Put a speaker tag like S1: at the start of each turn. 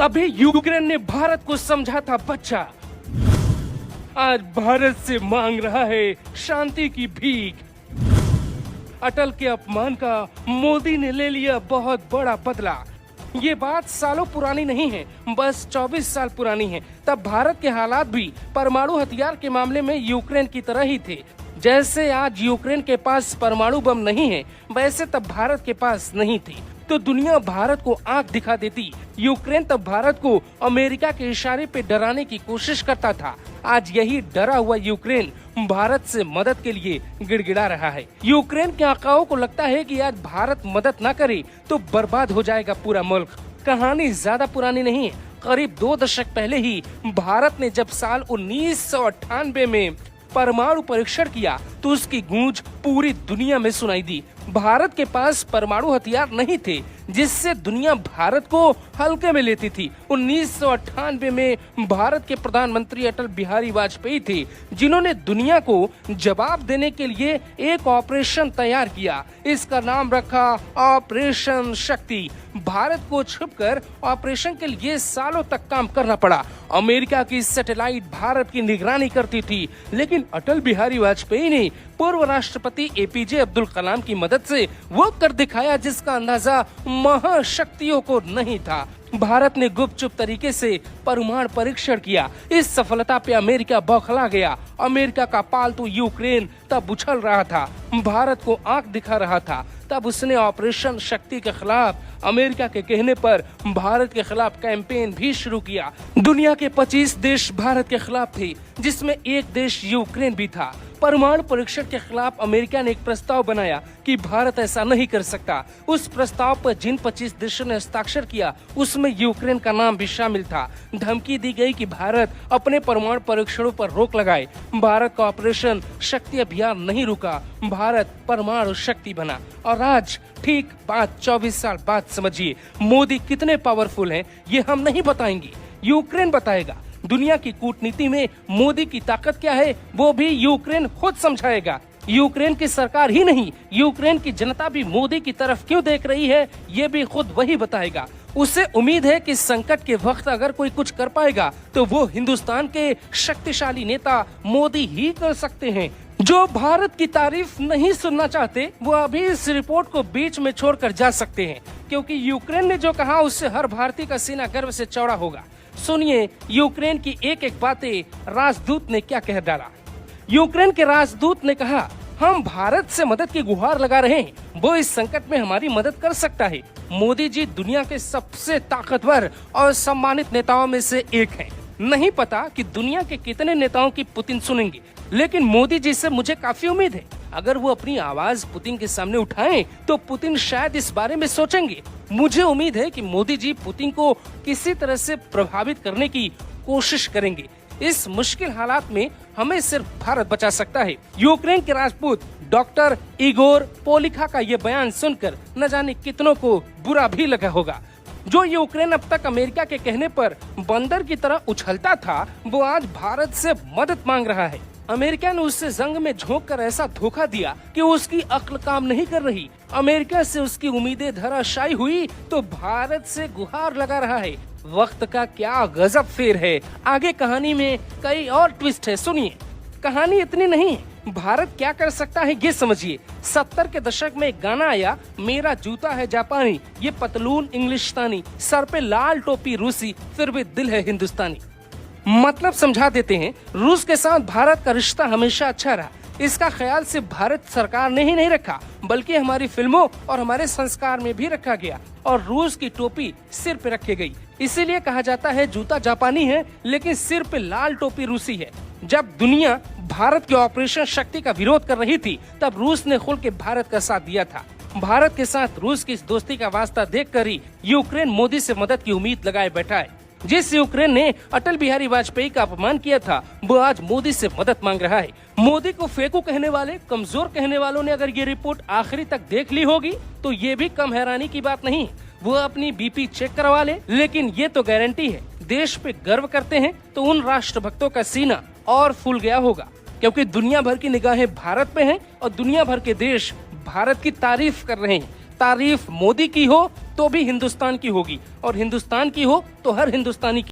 S1: कभी यूक्रेन ने भारत को समझा था बच्चा, आज भारत से मांग रहा है शांति की भीख। अटल के अपमान का मोदी ने ले लिया बहुत बड़ा बदला। ये बात सालों पुरानी नहीं है, बस 24 साल पुरानी है। तब भारत के हालात भी परमाणु हथियार के मामले में यूक्रेन की तरह ही थे। जैसे आज यूक्रेन के पास परमाणु बम नहीं है, वैसे तब भारत के पास नहीं थी। तो दुनिया भारत को आंख दिखा देती। यूक्रेन तब भारत को अमेरिका के इशारे पे डराने की कोशिश करता था। आज यही डरा हुआ यूक्रेन भारत से मदद के लिए गिड़गिड़ा रहा है। यूक्रेन के आकाओं को लगता है कि आज भारत मदद न करे तो बर्बाद हो जाएगा पूरा मुल्क। कहानी ज्यादा पुरानी नहीं है। करीब 2 दशक पहले ही भारत ने जब साल 1998 में परमाणु परीक्षण किया तो उसकी गूंज पूरी दुनिया में सुनाई दी। भारत के पास परमाणु हथियार नहीं थे जिससे दुनिया भारत को हल्के में लेती थी। 1998 में भारत के प्रधानमंत्री अटल बिहारी वाजपेयी थे जिन्होंने दुनिया को जवाब देने के लिए एक ऑपरेशन तैयार किया। इसका नाम रखा ऑपरेशन शक्ति। भारत को छुपकर ऑपरेशन के लिए सालों तक काम करना पड़ा। अमेरिका की सैटेलाइट भारत की निगरानी करती थी, लेकिन अटल बिहारी वाजपेयी ने पूर्व राष्ट्रपति एपीजे अब्दुल कलाम की मदद से वो कर दिखाया जिसका अंदाजा महाशक्तियों को नहीं था। भारत ने गुपचुप तरीके से परमाणु परीक्षण किया। इस सफलता पे अमेरिका बौखला गया। अमेरिका का पालतू यूक्रेन तब उछल रहा था, भारत को आंख दिखा रहा था। तब उसने ऑपरेशन शक्ति के खिलाफ अमेरिका के कहने पर भारत के खिलाफ कैंपेन भी शुरू किया। दुनिया के 25 देश भारत के खिलाफ थे, जिसमें एक देश यूक्रेन भी था। परमाणु परीक्षण के खिलाफ अमेरिका ने एक प्रस्ताव बनाया कि भारत ऐसा नहीं कर सकता। उस प्रस्ताव पर जिन 25 देशों ने हस्ताक्षर किया उसमें यूक्रेन का नाम भी शामिल था। धमकी दी गई कि भारत अपने परमाणु परीक्षणों पर रोक लगाए। भारत का ऑपरेशन शक्ति अभियान नहीं रुका, भारत परमाणु शक्ति बना। और आज ठीक 24 साल बाद समझिए मोदी कितने पावरफुल हैं ये हम नहीं बताएंगे, यूक्रेन बताएगा। दुनिया की कूटनीति में मोदी की ताकत क्या है वो भी यूक्रेन खुद समझाएगा। यूक्रेन की सरकार ही नहीं, यूक्रेन की जनता भी मोदी की तरफ क्यों देख रही है ये भी खुद वही बताएगा। उसे उम्मीद है कि संकट के वक्त अगर कोई कुछ कर पाएगा तो वो हिंदुस्तान के शक्तिशाली नेता मोदी ही कर सकते हैं। जो भारत की तारीफ नहीं सुनना चाहते वो अभी इस रिपोर्ट को बीच में छोड़कर जा सकते हैं, क्योंकि यूक्रेन ने जो कहा उससे हर भारतीय का सीना गर्व से चौड़ा होगा। सुनिए यूक्रेन की एक एक बातें राजदूत ने क्या कह डाला। यूक्रेन के राजदूत ने कहा, हम भारत से मदद की गुहार लगा रहे हैं, वो इस संकट में हमारी मदद कर सकता है। मोदी जी दुनिया के सबसे ताकतवर और सम्मानित नेताओं में से एक हैं। नहीं पता कि दुनिया के कितने नेताओं की पुतिन सुनेंगे, लेकिन मोदी जी से मुझे काफी उम्मीद है। अगर वो अपनी आवाज पुतिन के सामने उठाएं तो पुतिन शायद इस बारे में सोचेंगे। मुझे उम्मीद है कि मोदी जी पुतिन को किसी तरह से प्रभावित करने की कोशिश करेंगे। इस मुश्किल हालात में हमें सिर्फ भारत बचा सकता है। यूक्रेन के राजपूत डॉक्टर इगोर पोलिखा का ये बयान सुनकर न जाने कितनों को बुरा भी लगा होगा। जो यूक्रेन अब तक अमेरिका के कहने पर बंदर की तरह उछलता था, वो आज भारत से मदद मांग रहा है। अमेरिका ने उससे जंग में झोंककर ऐसा धोखा दिया कि उसकी अक्ल काम नहीं कर रही। अमेरिका से उसकी उम्मीदें धराशायी हुई तो भारत से गुहार लगा रहा है। वक्त का क्या गजब फेर है। आगे कहानी में कई और ट्विस्ट है, सुनिए। कहानी इतनी नहीं है, भारत क्या कर सकता है ये समझिए। 70 के दशक में एक गाना आया, मेरा जूता है जापानी, ये पतलून इंग्लिशतानी, सर पे लाल टोपी रूसी, फिर भी दिल है हिंदुस्तानी। मतलब समझा देते हैं, रूस के साथ भारत का रिश्ता हमेशा अच्छा रहा। इसका ख्याल सिर्फ भारत सरकार ने ही नहीं रखा, बल्कि हमारी फिल्मों और हमारे संस्कार में भी रखा गया और रूस की टोपी सिर पे रखी गई। इसीलिए कहा जाता है जूता जापानी है लेकिन सिर पे लाल टोपी रूसी है। जब दुनिया भारत के ऑपरेशन शक्ति का विरोध कर रही थी तब रूस ने खुल के भारत का साथ दिया था। भारत के साथ रूस की इस दोस्ती का वास्ता देखकर ही यूक्रेन मोदी से मदद की उम्मीद लगाए बैठा है। जिस यूक्रेन ने अटल बिहारी वाजपेयी का अपमान किया था वो आज मोदी से मदद मांग रहा है। मोदी को फेंकू कहने वाले, कमजोर कहने वालों ने अगर ये रिपोर्ट आखिरी तक देख ली होगी तो ये भी कम हैरानी की बात नहीं। वो अपनी बीपी चेक करवा ले, लेकिन ये तो गारंटी है देश पे गर्व करते हैं तो उन राष्ट्रभक्तों का सीना और फूल गया होगा, क्योंकि दुनिया भर की निगाहें भारत पे हैं और दुनिया भर के देश भारत की तारीफ कर रहे हैं। तारीफ मोदी की हो तो भी हिंदुस्तान की होगी, और हिंदुस्तान की हो तो हर हिंदुस्तानी की